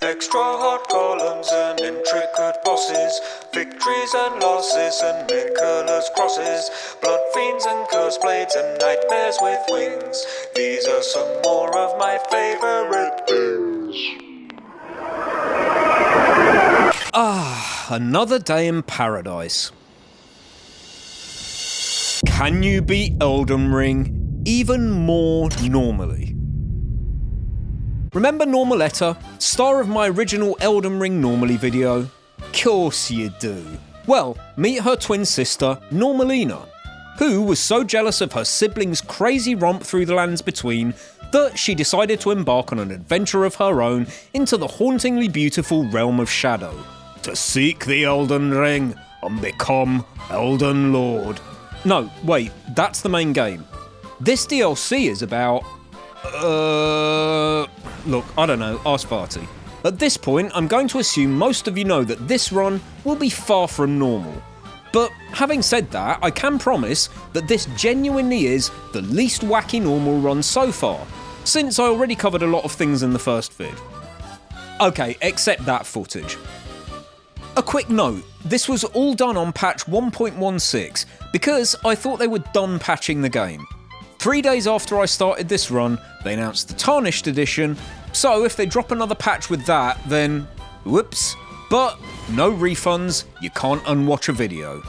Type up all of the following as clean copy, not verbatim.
Extra hard columns and intricate bosses, victories and losses and Miquella's crosses, blood fiends and curse blades and nightmares with wings. These are some more of my favourite things. Another day in paradise. Can you beat Elden Ring even more normally? Remember Normaletta, star of my original Elden Ring Normally video? Course you do. Well, meet her twin sister, Normalina, who was so jealous of her siblings' crazy romp through the lands between that she decided to embark on an adventure of her own into the hauntingly beautiful realm of Shadow, to seek the Elden Ring and become Elden Lord. No, wait, that's the main game. This DLC is about... Look, I don't know, ask Farty. At this point, I'm going to assume most of you know that this run will be far from normal. But having said that, I can promise that this genuinely is the least wacky normal run so far, since I already covered a lot of things in the first vid. Okay, except that footage. A quick note, this was all done on patch 1.16 because I thought they were done patching the game. 3 days after I started this run, they announced the Tarnished Edition, so if they drop another patch with that, then whoops. But no refunds, you can't unwatch a video.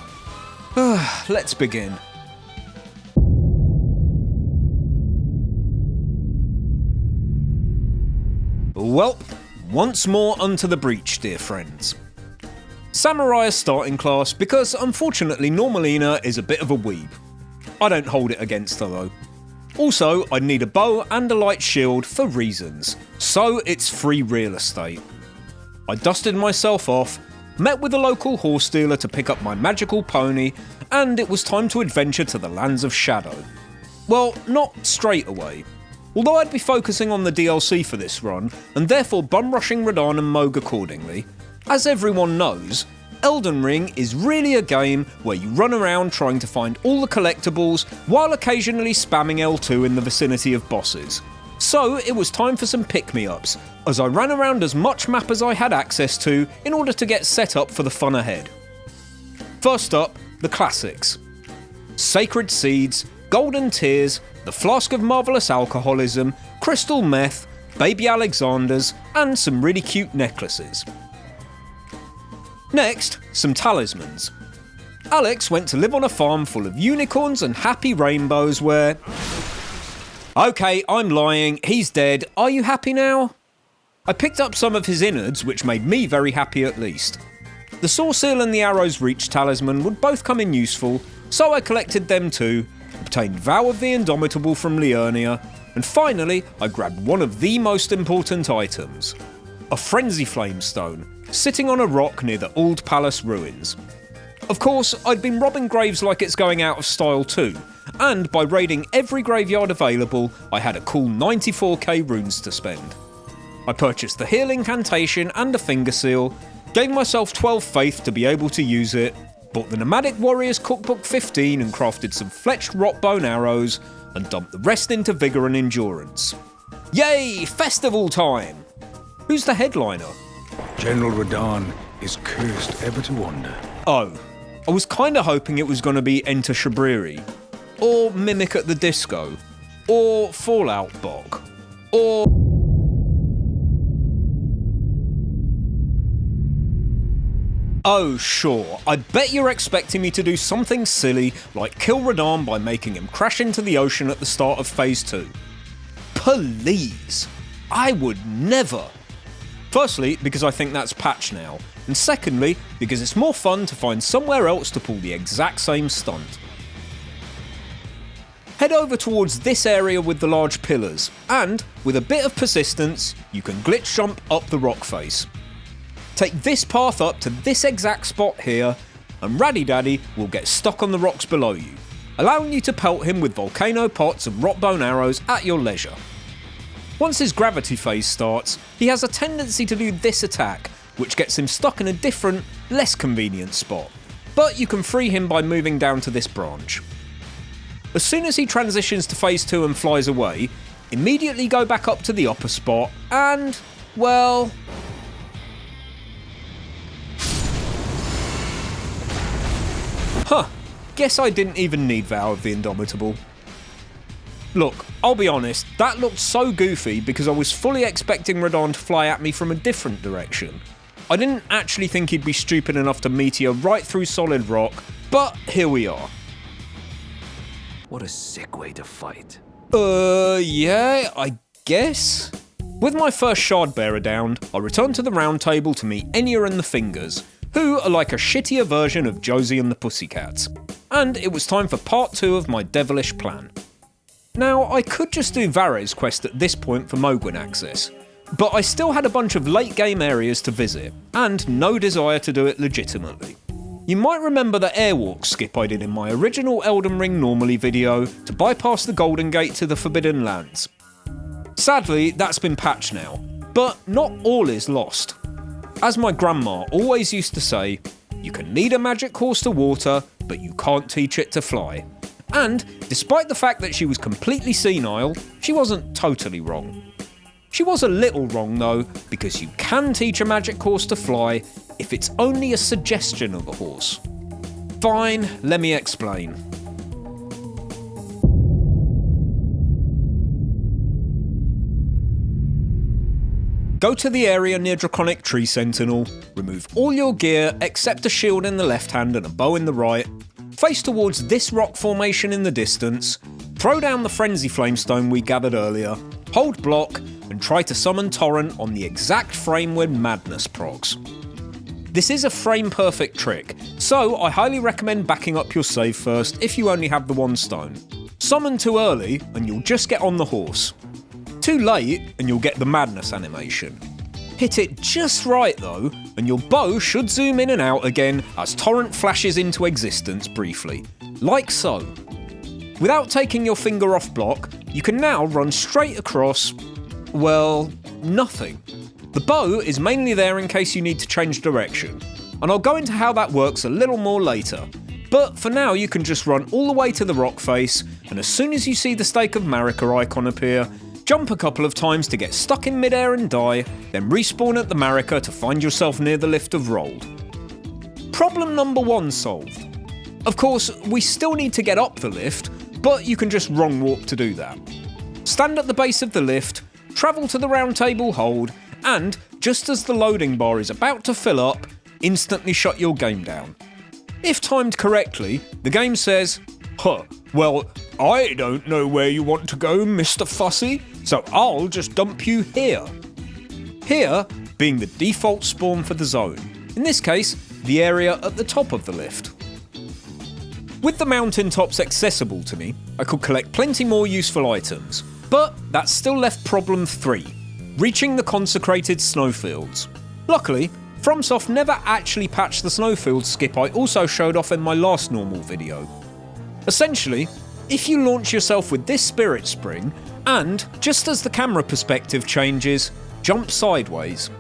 Let's begin. Well, once more unto the breach, dear friends. Samurai is starting class because unfortunately Normalina is a bit of a weeb. I don't hold it against her though. Also, I'd need a bow and a light shield for reasons, so it's free real estate. I dusted myself off, met with a local horse dealer to pick up my magical pony, and it was time to adventure to the lands of Shadow. Well, not straight away. Although I'd be focusing on the DLC for this run, and therefore bum rushing Radahn and Mohg accordingly, as everyone knows, Elden Ring is really a game where you run around trying to find all the collectibles while occasionally spamming L2 in the vicinity of bosses. So it was time for some pick-me-ups, as I ran around as much map as I had access to in order to get set up for the fun ahead. First up, the classics. Sacred Seeds, Golden Tears, the Flask of Marvellous Alcoholism, Crystal Meth, Baby Alexanders, and some really cute necklaces. Next, some talismans. Alex went to live on a farm full of unicorns and happy rainbows where... Okay, I'm lying, he's dead, are you happy now? I picked up some of his innards, which made me very happy at least. The Saw Seal and the Arrow's Reach talisman would both come in useful, so I collected them too, obtained Vow of the Indomitable from Liurnia, and finally I grabbed one of the most important items. A Frenzy Flame Stone, sitting on a rock near the Old Palace ruins. Of course, I'd been robbing graves like it's going out of style too, and by raiding every graveyard available, I had a cool 94k runes to spend. I purchased the Heal Incantation and a Finger Seal, gave myself 12 faith to be able to use it, bought the Nomadic Warriors Cookbook 15 and crafted some fletched rot bone arrows, and dumped the rest into Vigour and Endurance. Yay! Festival time! Who's the headliner? General Radahn is cursed ever to wander. Oh, I was kinda hoping it was gonna be Enter Shabriri, or Mimic at the Disco, or Fallout Bog, or... Oh sure, I bet you're expecting me to do something silly like kill Radahn by making him crash into the ocean at the start of Phase 2. Please! I would never! Firstly, because I think that's patched now, and secondly, because it's more fun to find somewhere else to pull the exact same stunt. Head over towards this area with the large pillars, and, with a bit of persistence, you can glitch jump up the rock face. Take this path up to this exact spot here, and Raddy Daddy will get stuck on the rocks below you, allowing you to pelt him with volcano pots and rot bone arrows at your leisure. Once his gravity phase starts, he has a tendency to do this attack, which gets him stuck in a different, less convenient spot, but you can free him by moving down to this branch. As soon as he transitions to Phase 2 and flies away, immediately go back up to the upper spot and, well, Huh, guess I didn't even need Vow of the Indomitable. Look, I'll be honest, that looked so goofy because I was fully expecting Radahn to fly at me from a different direction. I didn't actually think he'd be stupid enough to meteor right through solid rock, but here we are. What a sick way to fight. Yeah, I guess? With my first shard bearer down, I returned to the round table to meet Enya and the Fingers, who are like a shittier version of Josie and the Pussycats. And it was time for part 2 of my devilish plan. Now, I could just do Varre's quest at this point for Mohgwyn access, but I still had a bunch of late game areas to visit, and no desire to do it legitimately. You might remember the airwalk skip I did in my original Elden Ring Normally video to bypass the Golden Gate to the Forbidden Lands. Sadly, that's been patched now, but not all is lost. As my grandma always used to say, you can lead a magic horse to water, but you can't teach it to fly. And, despite the fact that she was completely senile, she wasn't totally wrong. She was a little wrong though, because you can teach a magic horse to fly if it's only a suggestion of a horse. Fine, let me explain. Go to the area near Draconic Tree Sentinel, remove all your gear except a shield in the left hand and a bow in the right, face towards this rock formation in the distance, throw down the Frenzy Flamestone we gathered earlier, hold block, and try to summon Torrent on the exact frame when Madness procs. This is a frame perfect trick, so I highly recommend backing up your save first if you only have the one stone. Summon too early and you'll just get on the horse. Too late and you'll get the Madness animation. Hit it just right though, and your bow should zoom in and out again as Torrent flashes into existence briefly, like so. Without taking your finger off block, you can now run straight across, well, nothing. The bow is mainly there in case you need to change direction, and I'll go into how that works a little more later. But for now you can just run all the way to the rock face, and as soon as you see the Stake of Marika icon appear, jump a couple of times to get stuck in midair and die, then respawn at the Marika to find yourself near the Lift of Rold. Problem number 1 solved. Of course, we still need to get up the lift, but you can just wrong warp to do that. Stand at the base of the lift, travel to the round table hold, and, just as the loading bar is about to fill up, instantly shut your game down. If timed correctly, the game says, well, I don't know where you want to go, Mr. Fussy, so I'll just dump you here. Here being the default spawn for the zone, in this case, the area at the top of the lift. With the mountaintops accessible to me, I could collect plenty more useful items, but that still left problem 3, reaching the consecrated snowfields. Luckily, FromSoft never actually patched the snowfield skip I also showed off in my last normal video. Essentially, if you launch yourself with this Spirit Spring, and, just as the camera perspective changes, jump sideways.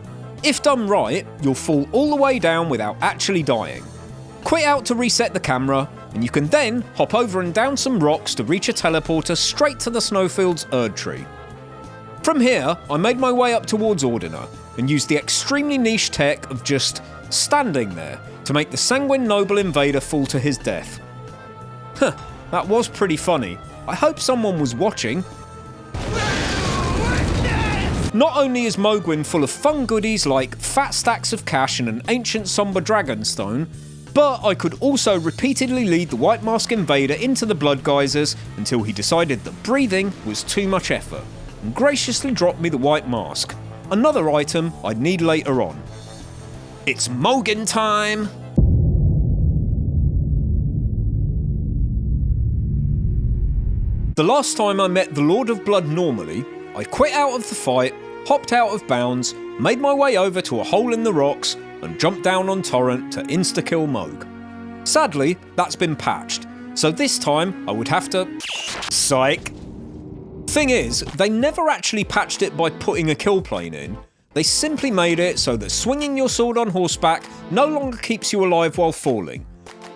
If done right, you'll fall all the way down without actually dying. Quit out to reset the camera, and you can then hop over and down some rocks to reach a teleporter straight to the snowfield's Erd Tree. From here, I made my way up towards Ordina, and used the extremely niche tech of just standing there to make the Sanguine Noble Invader fall to his death. That was pretty funny. I hope someone was watching. Not only is Mohgwyn full of fun goodies like fat stacks of cash and an ancient somber dragonstone, but I could also repeatedly lead the White Mask Invader into the blood geysers until he decided that breathing was too much effort, and graciously dropped me the White Mask, another item I'd need later on. It's Mohgwyn time! The last time I met the Lord of Blood normally, I quit out of the fight, hopped out of bounds, made my way over to a hole in the rocks, and jumped down on Torrent to insta-kill Mohg. Sadly, that's been patched, so this time I would have to... Psych. Thing is, they never actually patched it by putting a kill plane in. They simply made it so that swinging your sword on horseback no longer keeps you alive while falling.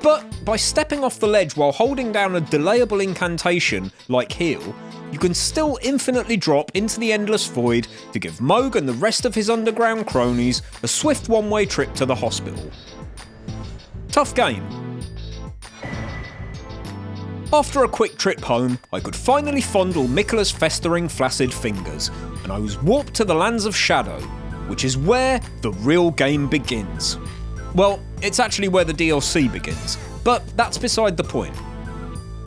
But by stepping off the ledge while holding down a delayable incantation like heal, you can still infinitely drop into the endless void to give Mohg and the rest of his underground cronies a swift one-way trip to the hospital. Tough game. After a quick trip home, I could finally fondle Miquella's festering flaccid fingers, and I was warped to the lands of Shadow, which is where the real game begins. Well, it's actually where the DLC begins, but that's beside the point.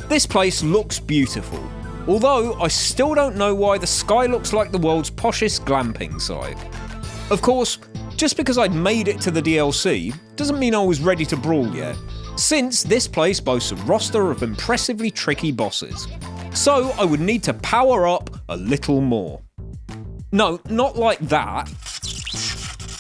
This place looks beautiful, although I still don't know why the sky looks like the world's poshest glamping site. Of course, just because I'd made it to the DLC doesn't mean I was ready to brawl yet, since this place boasts a roster of impressively tricky bosses, so I would need to power up a little more. No, not like that.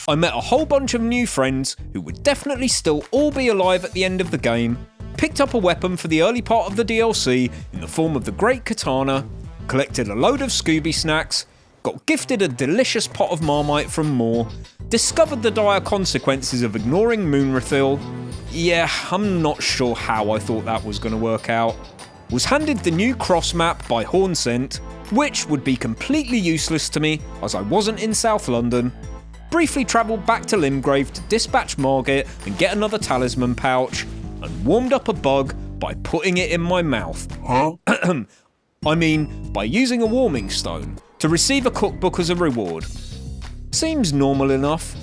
I met a whole bunch of new friends who would definitely still all be alive at the end of the game, picked up a weapon for the early part of the DLC in the form of the Great Katana, collected a load of Scooby snacks, got gifted a delicious pot of Marmite from Moore, discovered the dire consequences of ignoring Moonrathil. Yeah, I'm not sure how I thought that was going to work out. Was handed the new cross map by Hornsent, which would be completely useless to me as I wasn't in South London. Briefly travelled back to Limgrave to dispatch Margit and get another talisman pouch, and warmed up a bug by putting it in my mouth. Huh? I mean, by using a warming stone to receive a cookbook as a reward. Seems normal enough.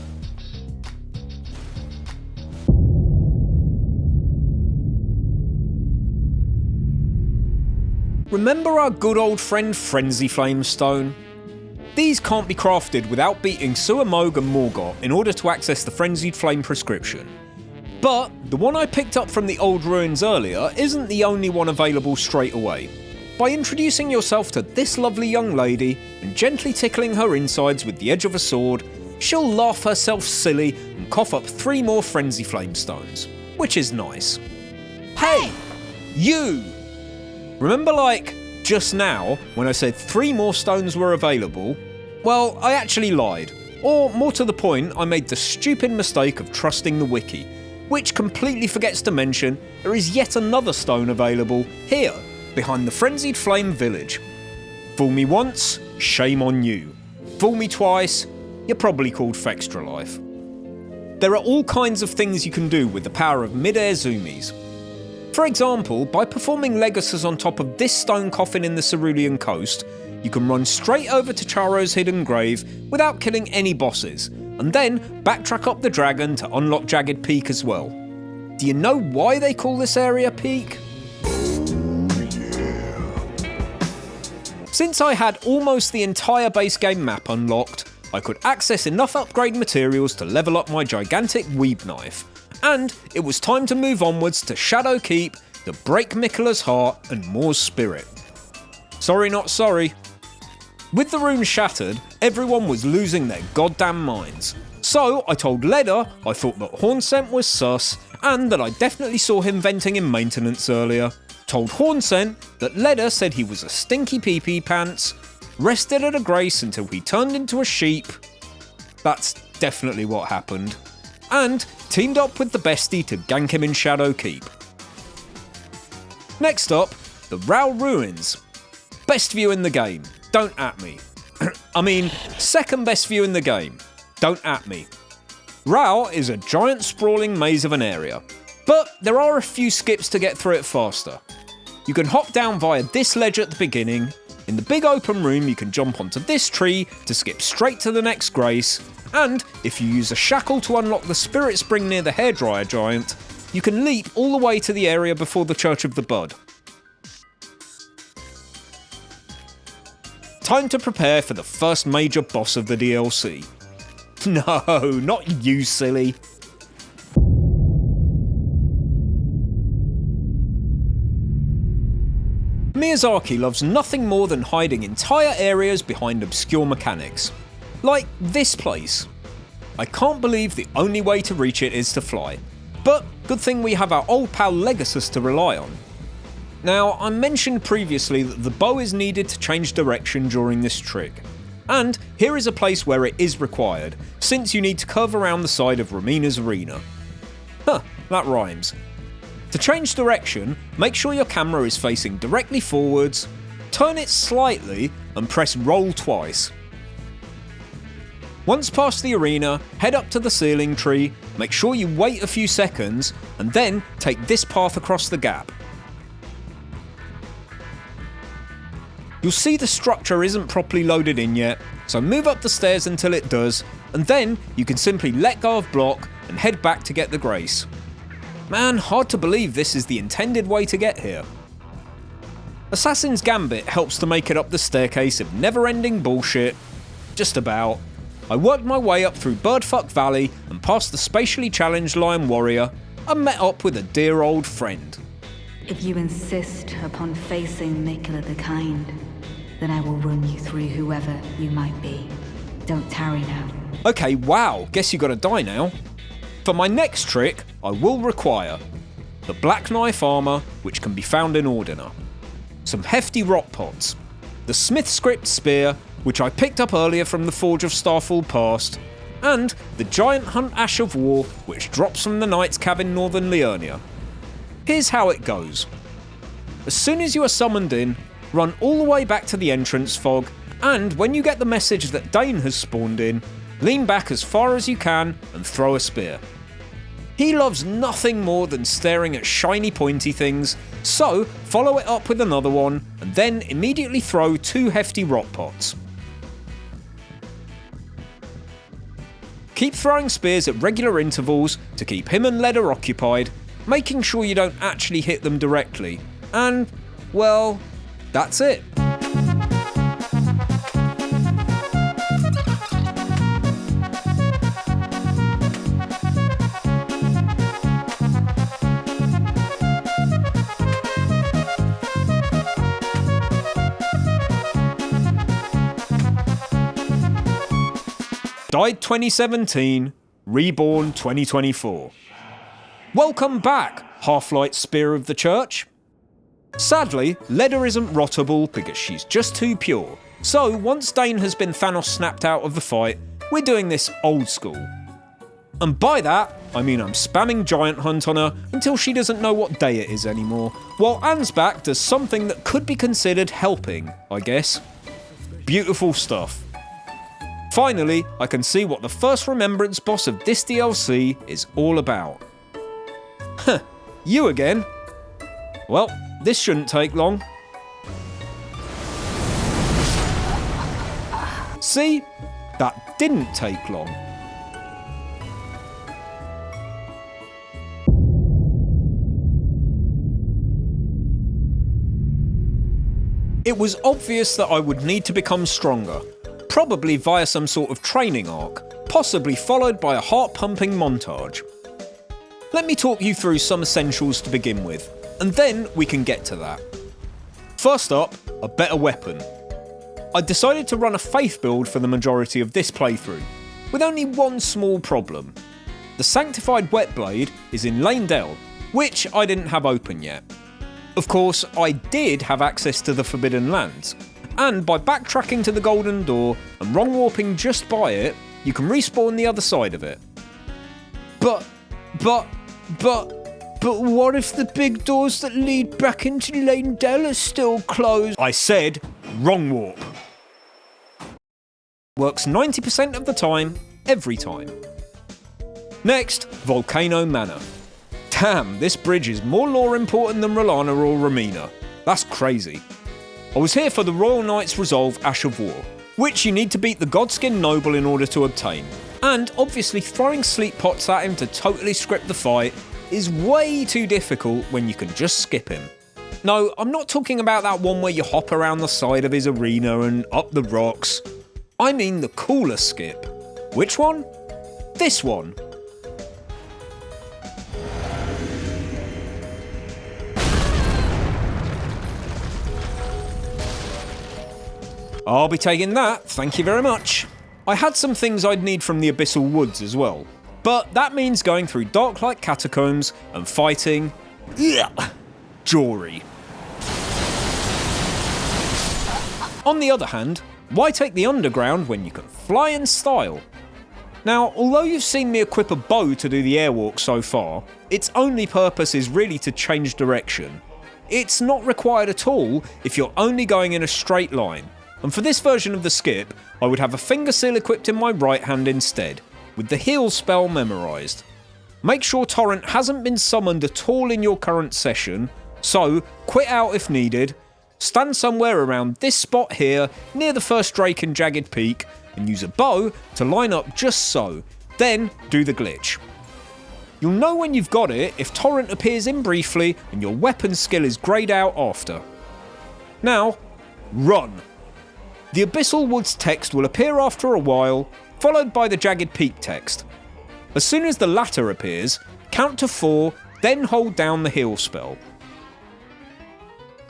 Remember our good old friend Frenzy Flame Stone? These can't be crafted without beating Suamog and Morgoth in order to access the Frenzied Flame prescription. But the one I picked up from the old ruins earlier isn't the only one available straight away. By introducing yourself to this lovely young lady and gently tickling her insides with the edge of a sword, she'll laugh herself silly and cough up 3 more Frenzy Flame Stones, which is nice. Hey! You! Remember just now when I said 3 more stones were available? Well, I actually lied. Or more to the point, I made the stupid mistake of trusting the wiki, which completely forgets to mention there is yet another stone available here, behind the Frenzied Flame village. Fool me once, shame on you. Fool me twice, you're probably called Fextra Life. There are all kinds of things you can do with the power of mid-air zoomies. For example, by performing Legacies on top of this stone coffin in the Cerulean coast, you can run straight over to Charo's hidden grave without killing any bosses, and then backtrack up the dragon to unlock Jagged Peak as well. Do you know why they call this area Peak? Since I had almost the entire base game map unlocked, I could access enough upgrade materials to level up my gigantic weeb knife, and it was time to move onwards to Shadow Keep to break Miquella's heart and Moore's spirit. Sorry not sorry. With the rune shattered, everyone was losing their goddamn minds. So I told Leda I thought that Hornsent was sus, and that I definitely saw him venting in maintenance earlier. Told Hornsent that Leda said he was a stinky pee-pee pants, rested at a grace until he turned into a sheep. That's definitely what happened. And teamed up with the bestie to gank him in Shadow Keep. Next up, the Rao Ruins. Best view in the game, don't at me. I mean, second best view in the game, don't at me. Rao is a giant sprawling maze of an area, but there are a few skips to get through it faster. You can hop down via this ledge at the beginning. In the big open room you can jump onto this tree to skip straight to the next grace, and if you use a shackle to unlock the spirit spring near the hairdryer giant, you can leap all the way to the area before the Church of the Bud. Time to prepare for the first major boss of the DLC. No, not you, silly. Miyazaki loves nothing more than hiding entire areas behind obscure mechanics. Like this place. I can't believe the only way to reach it is to fly. But good thing we have our old pal Legacies to rely on. Now, I mentioned previously that the bow is needed to change direction during this trick. And here is a place where it is required, since you need to curve around the side of Romina's arena. Huh, that rhymes. To change direction, make sure your camera is facing directly forwards, turn it slightly, and press roll twice. Once past the arena, head up to the ceiling tree, make sure you wait a few seconds, and then take this path across the gap. You'll see the structure isn't properly loaded in yet, so move up the stairs until it does, and then you can simply let go of block and head back to get the grace. Man, hard to believe this is the intended way to get here. Assassin's Gambit helps to make it up the staircase of never-ending bullshit. Just about. I worked my way up through Birdfuck Valley and past the spatially challenged Lion Warrior and met up with a dear old friend. If you insist upon facing Miquella the Kind, then I will run you through whoever you might be. Don't tarry now. Okay, wow, guess you gotta die now. For my next trick, I will require the Black Knife armour, which can be found in Ordina, some hefty rock pots, the Smith Script Spear, which I picked up earlier from the Forge of Starfall Past, and the Giant Hunt Ash of War, which drops from the Knight's Cave in Northern Liurnia. Here's how it goes. As soon as you are summoned in, run all the way back to the entrance fog, and when you get the message that Dane has spawned in, lean back as far as you can and throw a spear. He loves nothing more than staring at shiny pointy things, so follow it up with another one, and then immediately throw 2 hefty rock pots. Keep throwing spears at regular intervals to keep him and Leder occupied, making sure you don't actually hit them directly. And, well, that's it. Died 2017, reborn 2024. Welcome back, Half-Light Spear of the Church. Sadly, Leder isn't rottable because she's just too pure. So once Dane has been Thanos snapped out of the fight, we're doing this old school. And by that, I mean I'm spamming Giant Hunt on her until she doesn't know what day it is anymore, while Ansbach does something that could be considered helping, I guess. Beautiful stuff. Finally, I can see what the first Remembrance boss of this DLC is all about. Huh, you again? Well, this shouldn't take long. See? That didn't take long. It was obvious that I would need to become stronger, probably via some sort of training arc, possibly followed by a heart-pumping montage. Let me talk you through some essentials to begin with, and then we can get to that. First up, a better weapon. I decided to run a Faith build for the majority of this playthrough, with only one small problem. The Sanctified Wet Blade is in Lane Dell, which I didn't have open yet. Of course, I did have access to the Forbidden Lands, and by backtracking to the Golden Door and wrong warping just by it, you can respawn the other side of it. But what if the big doors that lead back into Lane Dell are still closed? I said wrong warp. Works 90% of the time, every time. Next, Volcano Manor. Damn, this bridge is more lore important than Rolana or Romina. That's crazy. I was here for the Royal Knight's Resolve Ash of War, which you need to beat the Godskin Noble in order to obtain. And obviously throwing sleep pots at him to totally script the fight is way too difficult when you can just skip him. No, I'm not talking about that one where you hop around the side of his arena and up the rocks. I mean the cooler skip. Which one? This one. I'll be taking that, thank you very much. I had some things I'd need from the Abyssal Woods as well, but that means going through Darklight Catacombs and fighting... Jory. On the other hand, why take the underground when you can fly in style? Now, although you've seen me equip a bow to do the airwalk so far, its only purpose is really to change direction. It's not required at all if you're only going in a straight line. And for this version of the skip, I would have a finger seal equipped in my right hand instead, with the heal spell memorised. Make sure Torrent hasn't been summoned at all in your current session, so quit out if needed, stand somewhere around this spot here, near the first Drake and Jagged Peak, and use a bow to line up just so, then do the glitch. You'll know when you've got it if Torrent appears in briefly and your weapon skill is greyed out after. Now, run! The Abyssal Woods text will appear after a while, followed by the Jagged Peak text. As soon as the latter appears, count to 4, then hold down the heal spell.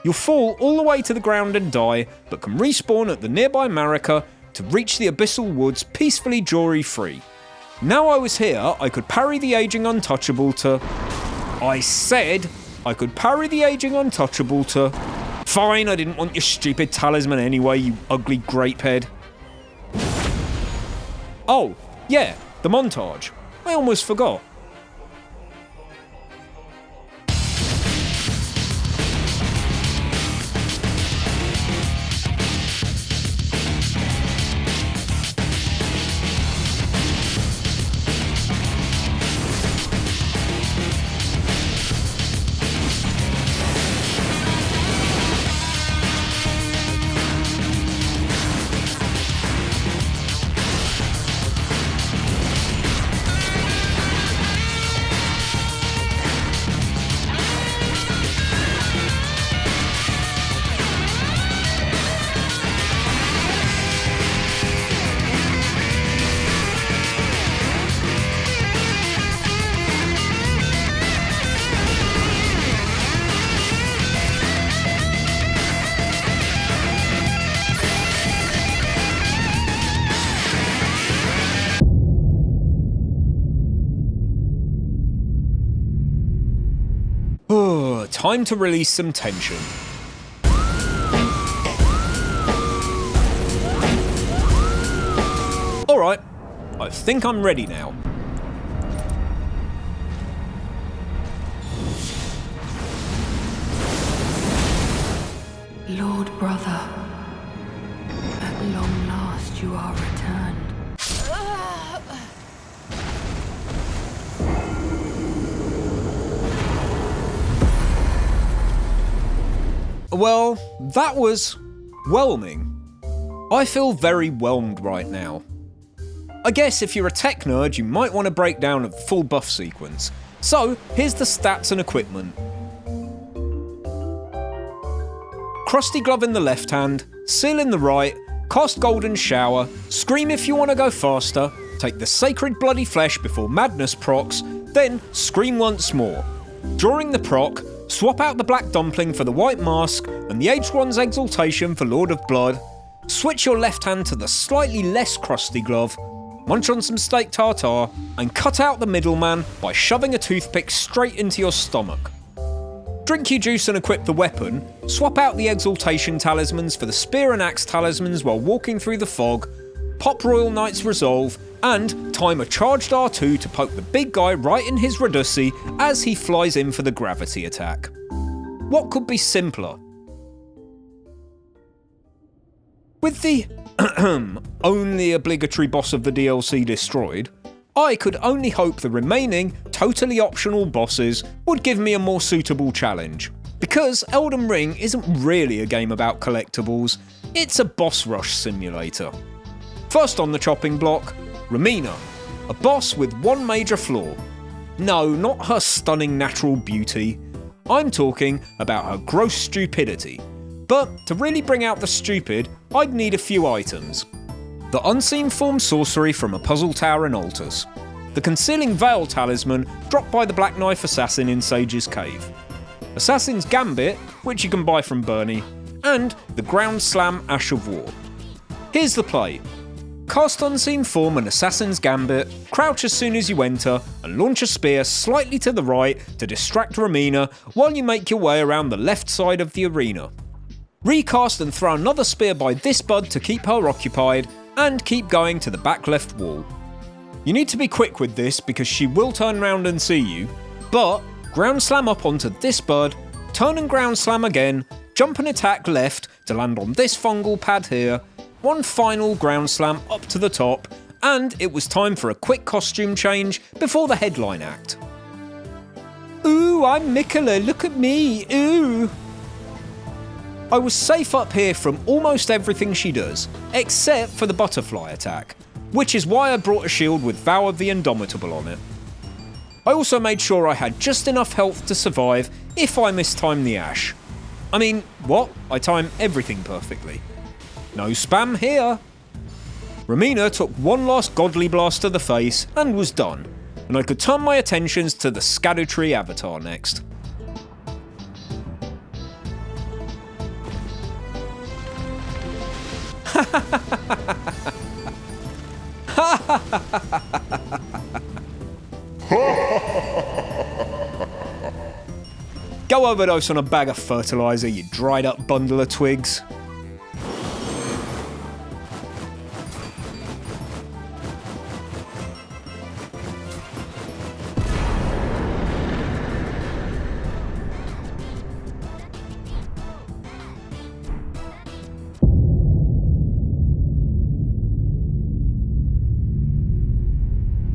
You'll fall all the way to the ground and die, but can respawn at the nearby Marika to reach the Abyssal Woods peacefully jury-free. Now I was here, I could parry the Aging Untouchable to... I said I could parry the Aging Untouchable to... Fine, I didn't want your stupid talisman anyway, you ugly grapehead. Oh, yeah, the montage. I almost forgot. Time to release some tension. Alright, I think I'm ready now. Lord brother, at long last you are returned. Well, that was whelming. I feel very whelmed right now. I guess if you're a tech nerd, you might want to break down a full buff sequence. So, here's the stats and equipment. Crusty Glove in the left hand, Seal in the right, cast Golden Shower, scream if you want to go faster, take the Sacred Bloody Flesh before Madness procs, then scream once more. During the proc, swap out the Black Dumpling for the White Mask and the Aged One's Exaltation for Lord of Blood, switch your left hand to the slightly less crusty glove, munch on some steak tartare, and cut out the middleman by shoving a toothpick straight into your stomach. Drink your juice and equip the weapon, swap out the Exaltation talismans for the Spear and Axe talismans while walking through the fog, pop Royal Knight's Resolve, and time a charged R2 to poke the big guy right in his Radussi as he flies in for the gravity attack. What could be simpler? With the only obligatory boss of the DLC destroyed, I could only hope the remaining, totally optional bosses would give me a more suitable challenge. Because Elden Ring isn't really a game about collectibles, it's a boss rush simulator. First on the chopping block, Romina, a boss with one major flaw. No, not her stunning natural beauty. I'm talking about her gross stupidity. But to really bring out the stupid, I'd need a few items. The Unseen Form sorcery from a puzzle tower in Altus. The Concealing Veil talisman dropped by the Black Knife Assassin in Sage's Cave. Assassin's Gambit, which you can buy from Bernie. And the Ground Slam Ash of War. Here's the play. Cast Unseen Form and Assassin's Gambit, crouch as soon as you enter, and launch a spear slightly to the right to distract Romina while you make your way around the left side of the arena. Recast and throw another spear by this bud to keep her occupied, and keep going to the back left wall. You need to be quick with this because she will turn round and see you, but ground slam up onto this bud, turn and ground slam again, jump and attack left to land on this fungal pad here, one final ground slam up to the top, and it was time for a quick costume change before the headline act. Ooh, I'm Miquella, look at me, ooh! I was safe up here from almost everything she does, except for the butterfly attack, which is why I brought a shield with Vow of the Indomitable on it. I also made sure I had just enough health to survive if I mistime the Ash. I mean, what? I time everything perfectly. No spam here. Romina took one last godly blast to the face and was done, and I could turn my attentions to the Scadutree avatar next. Go overdose on a bag of fertilizer, you dried up bundle of twigs.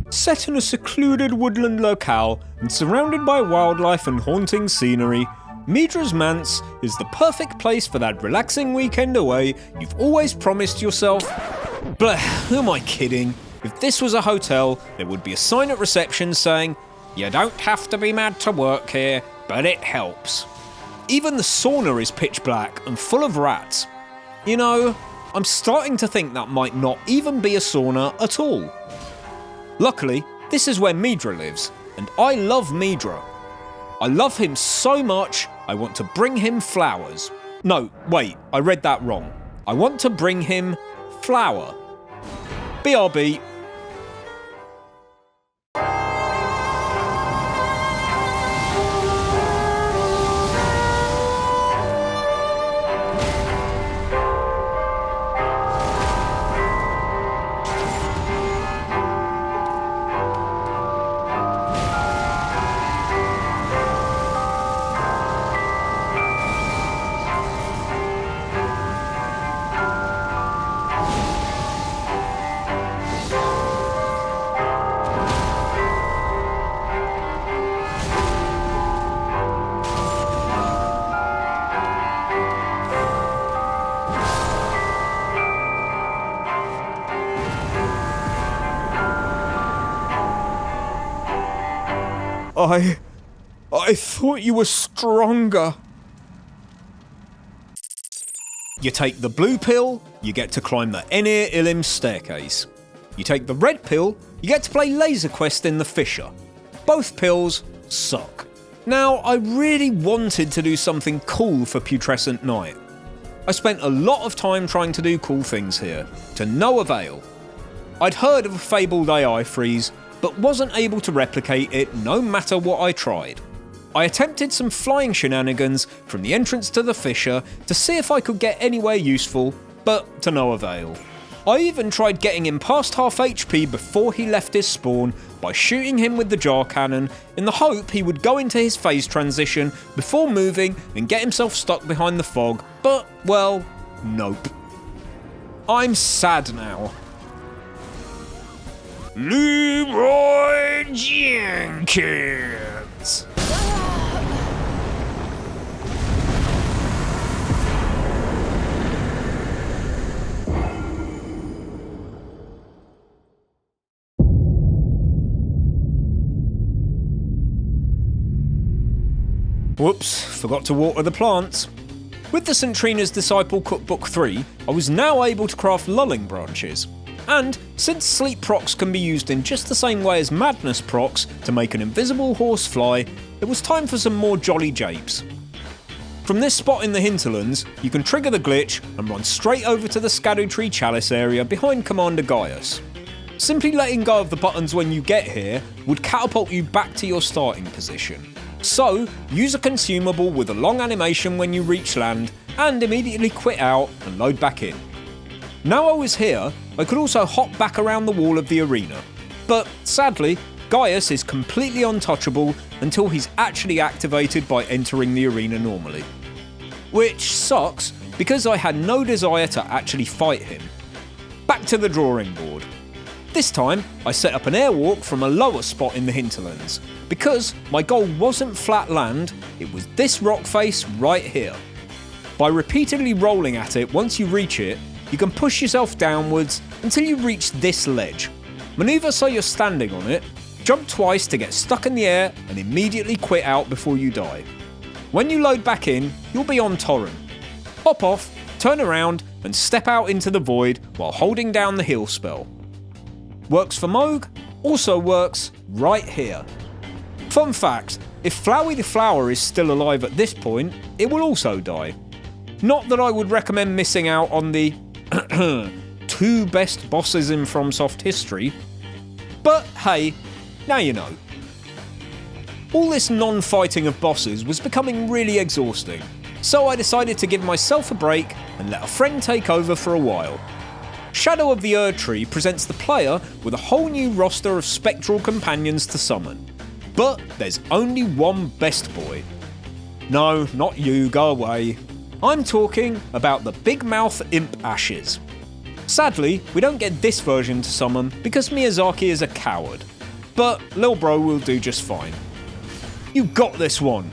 Set in a secluded woodland locale and surrounded by wildlife and haunting scenery, Midra's Manse is the perfect place for that relaxing weekend away you've always promised yourself. Bleh, who am I kidding? If this was a hotel, there would be a sign at reception saying, "You don't have to be mad to work here, but it helps." Even the sauna is pitch black and full of rats. You know, I'm starting to think that might not even be a sauna at all. Luckily, this is where Midra lives, and I love Midra. I love him so much, I want to bring him flowers. No, wait, I read that wrong. I want to bring him flour. BRB. I thought you were stronger. You take the blue pill, you get to climb the Enir Ilim staircase. You take the red pill, you get to play Laser Quest in the Fissure. Both pills suck. Now, I really wanted to do something cool for Putrescent Night. I spent a lot of time trying to do cool things here, to no avail. I'd heard of a fabled AI freeze, but wasn't able to replicate it no matter what I tried. I attempted some flying shenanigans from the entrance to the fissure to see if I could get anywhere useful, but to no avail. I even tried getting him past half HP before he left his spawn by shooting him with the jar cannon in the hope he would go into his phase transition before moving and get himself stuck behind the fog, but, well, nope. I'm sad now. Leroy Jenkins. Whoops, forgot to water the plants. With the Centrina's Disciple Cookbook 3, I was now able to craft lulling branches. And since sleep procs can be used in just the same way as madness procs to make an invisible horse fly, it was time for some more jolly japes. From this spot in the hinterlands, you can trigger the glitch and run straight over to the Scadutree Chalice area behind Commander Gaius. Simply letting go of the buttons when you get here would catapult you back to your starting position. So, use a consumable with a long animation when you reach land, and immediately quit out and load back in. Now I was here, I could also hop back around the wall of the arena. But sadly, Gaius is completely untouchable until he's actually activated by entering the arena normally. Which sucks, because I had no desire to actually fight him. Back to the drawing board. This time, I set up an airwalk from a lower spot in the hinterlands, because my goal wasn't flat land, it was this rock face right here. By repeatedly rolling at it once you reach it, you can push yourself downwards until you reach this ledge. Maneuver so you're standing on it, jump twice to get stuck in the air and immediately quit out before you die. When you load back in, you'll be on Torrent. Hop off, turn around and step out into the void while holding down the heal spell. Works for Moog, also works right here. Fun fact, if Flowey the Flower is still alive at this point, it will also die. Not that I would recommend missing out on the 2 best bosses in FromSoft history, but hey, now you know. All this non-fighting of bosses was becoming really exhausting, so I decided to give myself a break and let a friend take over for a while. Shadow of the Erdtree presents the player with a whole new roster of spectral companions to summon. But there's only one best boy. No, not you, go away. I'm talking about the Big Mouth Imp Ashes. Sadly, we don't get this version to summon because Miyazaki is a coward. But Lil Bro will do just fine. You got this one!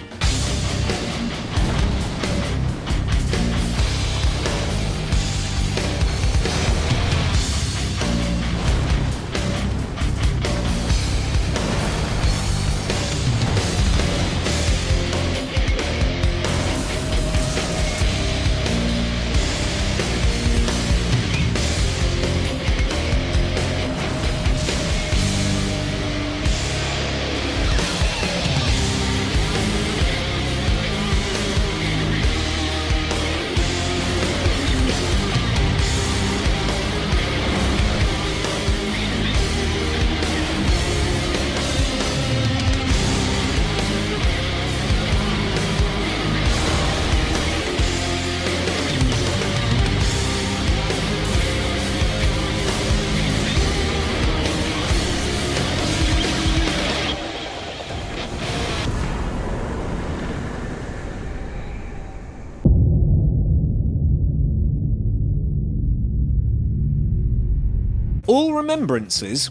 All remembrances?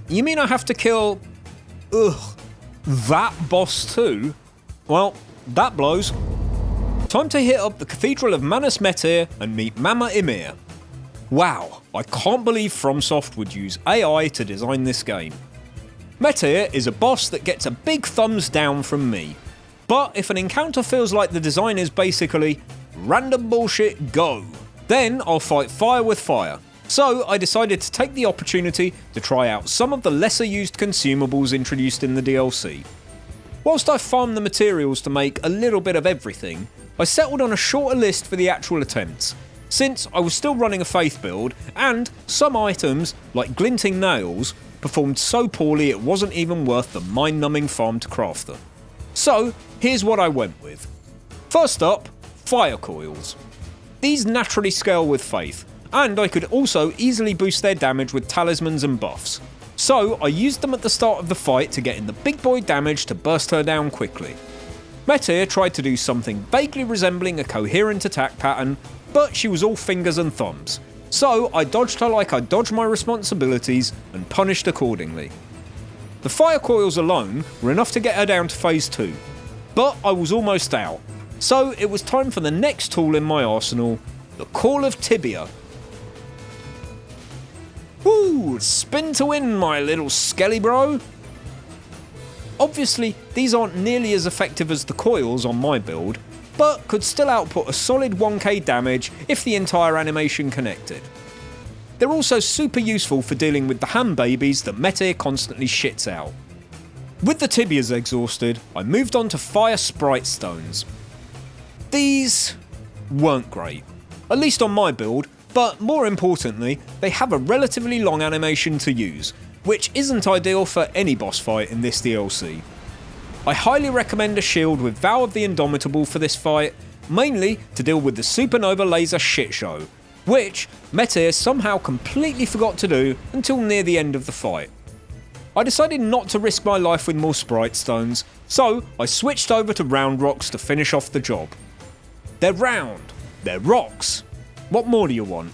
You mean I have to kill... that boss too? Well, that blows. Time to hit up the Cathedral of Manus Metir and meet Mama Ymir. Wow, I can't believe FromSoft would use AI to design this game. Metir is a boss that gets a big thumbs down from me. But if an encounter feels like the design is basically random bullshit, go, then I'll fight fire with fire. So I decided to take the opportunity to try out some of the lesser used consumables introduced in the DLC. Whilst I farmed the materials to make a little bit of everything, I settled on a shorter list for the actual attempts, since I was still running a faith build and some items, like glinting nails, performed so poorly it wasn't even worth the mind-numbing farm to craft them. So here's what I went with. First up, fire coils. These naturally scale with faith, and I could also easily boost their damage with talismans and buffs. So I used them at the start of the fight to get in the big boy damage to burst her down quickly. Metir tried to do something vaguely resembling a coherent attack pattern, but she was all fingers and thumbs. So I dodged her like I dodged my responsibilities and punished accordingly. The fire coils alone were enough to get her down to phase 2, but I was almost out. So it was time for the next tool in my arsenal, the Call of Tibia. Woo! Spin to win, my little skelly bro! Obviously, these aren't nearly as effective as the coils on my build, but could still output a solid 1k damage if the entire animation connected. They're also super useful for dealing with the ham babies that Metir constantly shits out. With the tibias exhausted, I moved on to fire sprite stones. These weren't great, at least on my build, but more importantly, they have a relatively long animation to use, which isn't ideal for any boss fight in this DLC. I highly recommend a shield with Vow of the Indomitable for this fight, mainly to deal with the supernova laser shitshow, which Metir somehow completely forgot to do until near the end of the fight. I decided not to risk my life with more sprite stones, so I switched over to round rocks to finish off the job. They're round, they're rocks. What more do you want?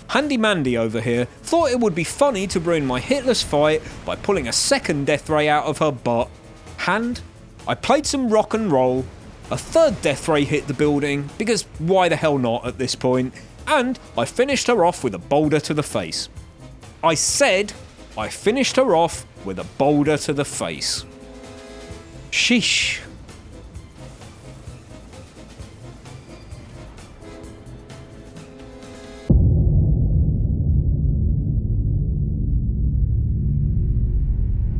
Handy Mandy over here thought it would be funny to ruin my hitless fight by pulling a second death ray out of her butt. I played some rock and roll, A third death ray hit the building, because why the hell not at this point, and I finished her off with a boulder to the face. I said I finished her off with a boulder to the face. Sheesh.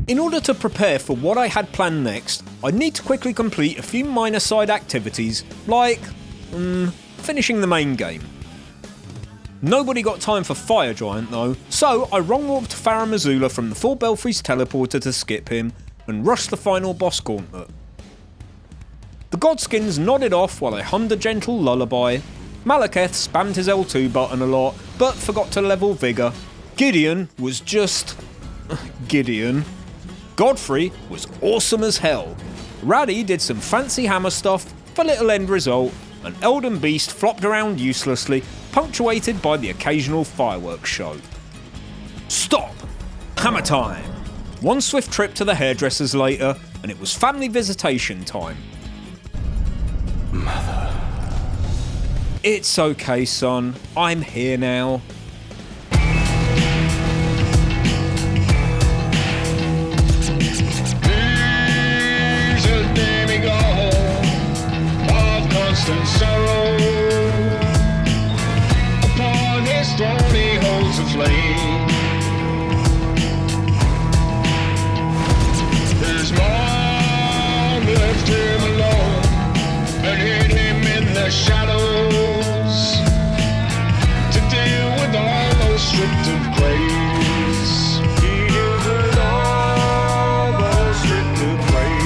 In order to prepare for what I had planned next, I'd need to quickly complete a few minor side activities, like, finishing the main game. Nobody got time for Fire Giant though, so I wrong-warped Farah Missoula from the Four Belfries teleporter to skip him, and rushed the final boss gauntlet. The Godskins nodded off while I hummed a gentle lullaby. Malekith spammed his L2 button a lot, but forgot to level Vigor. Gideon was just... Gideon. Godfrey was awesome as hell. Raddy did some fancy hammer stuff for little end result, and Elden Beast flopped around uselessly, punctuated by the occasional fireworks show. Stop! Hammer time! One swift trip to the hairdressers later, and it was family visitation time. Mother. It's okay, son. I'm here now. And sorrow upon his throne he holds a flame. There's more left him alone and hid him in the shadows to deal with all those stripped of grace. He deals with all those stripped of grace.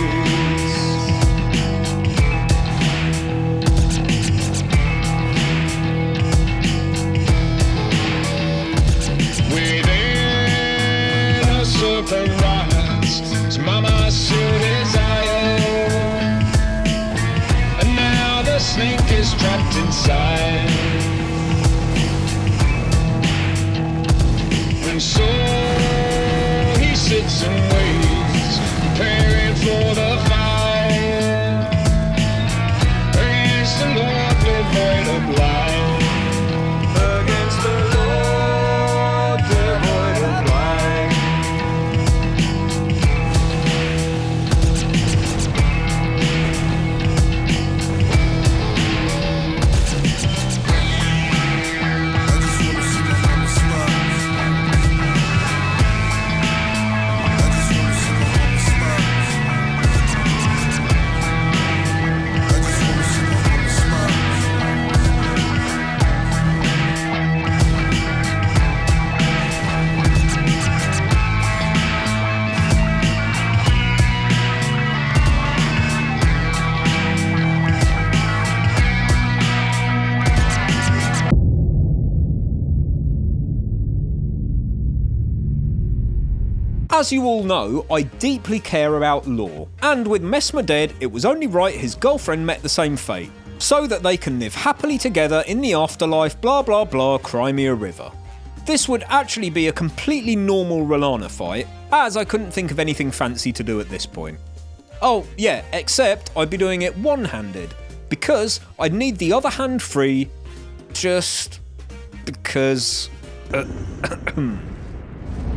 His mama sued his eye, and now the snake is trapped inside. And so he sits and waits, preparing for the fire. Against the Lord, devoid of light. Against the Lord, devoid of light. As you all know, I deeply care about lore, and with Messmer dead, it was only right his girlfriend met the same fate, so that they can live happily together in the afterlife, blah blah blah, Crimea River. This would actually be a completely normal R'hllana fight, as I couldn't think of anything fancy to do at this point. Oh yeah, except I'd be doing it one-handed, because I'd need the other hand free, just because...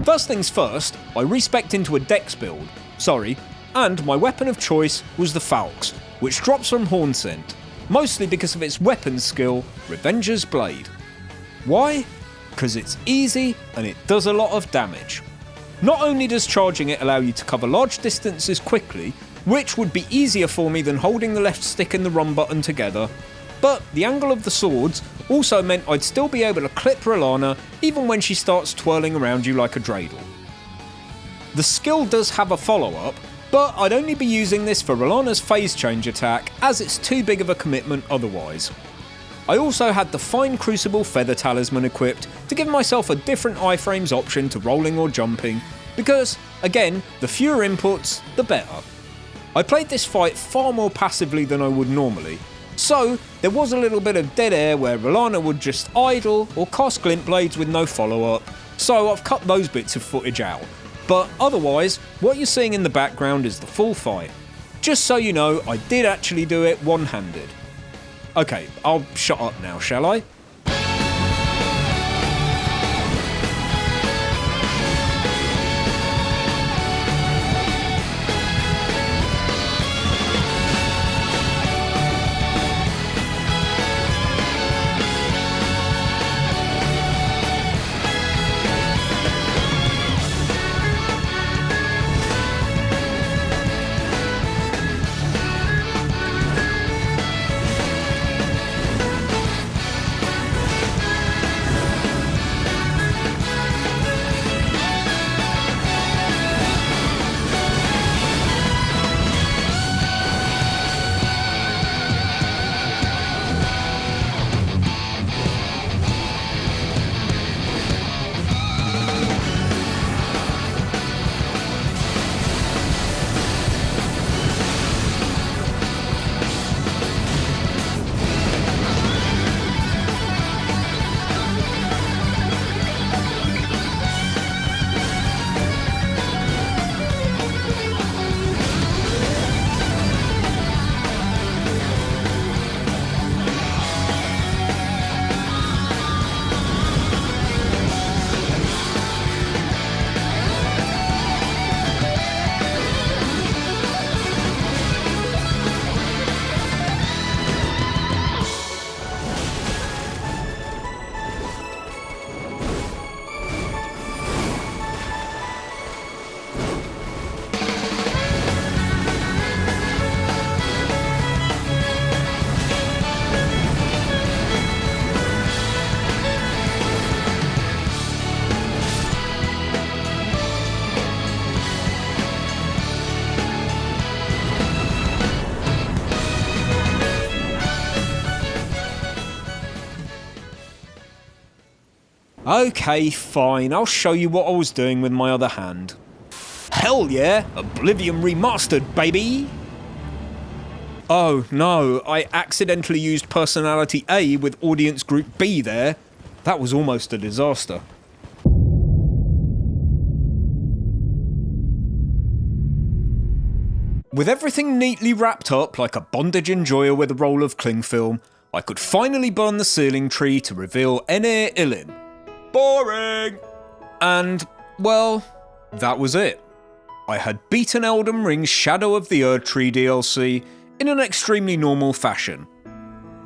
First things first, I respec'd into a dex build, and my weapon of choice was the Falx, which drops from Hornsent, mostly because of its weapon skill, Revenger's Blade. Why? Because it's easy and it does a lot of damage. Not only does charging it allow you to cover large distances quickly, which would be easier for me than holding the left stick and the run button together, but the angle of the swords also meant I'd still be able to clip R'hllana even when she starts twirling around you like a dreidel. The skill does have a follow-up, but I'd only be using this for R'hllana's phase change attack as it's too big of a commitment otherwise. I also had the Fine Crucible Feather Talisman equipped to give myself a different iframes option to rolling or jumping, because, again, the fewer inputs, the better. I played this fight far more passively than I would normally, so there was a little bit of dead air where R'hllana would just idle or cast glint blades with no follow-up, so I've cut those bits of footage out. But otherwise, what you're seeing in the background is the full fight. Just so you know, I did actually do it one-handed. Okay, I'll shut up now, shall I? Okay, fine, I'll show you what I was doing with my other hand. Hell yeah, Oblivion Remastered, baby! Oh no, I accidentally used personality A with audience group B there. That was almost a disaster. With everything neatly wrapped up like a bondage enjoyer with a roll of cling film, I could finally burn the ceiling tree to reveal Ene Ilin. Boring! And, well, that was it. I had beaten Elden Ring's Shadow of the Erdtree DLC in an extremely normal fashion.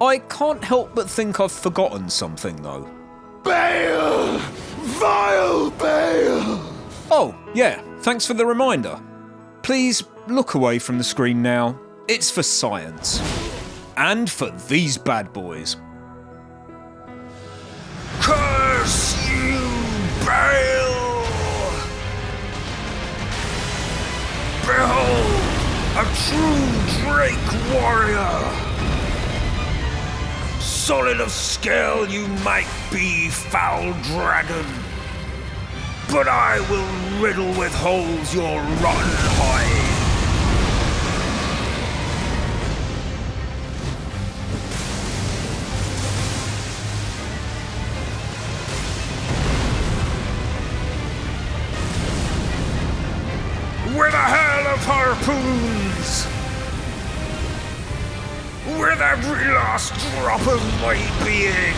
I can't help but think I've forgotten something though. Bale! Vile Bale! Oh, yeah, thanks for the reminder. Please look away from the screen now. It's for science. And for these bad boys. Curse you, Bale! Behold, a true Drake warrior! Solid of scale you might be, foul dragon, but I will riddle with holes your rotten hide. With a hell of harpoons! With every last drop of my being!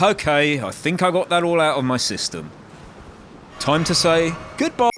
Okay, I think I got that all out of my system. Time to say goodbye.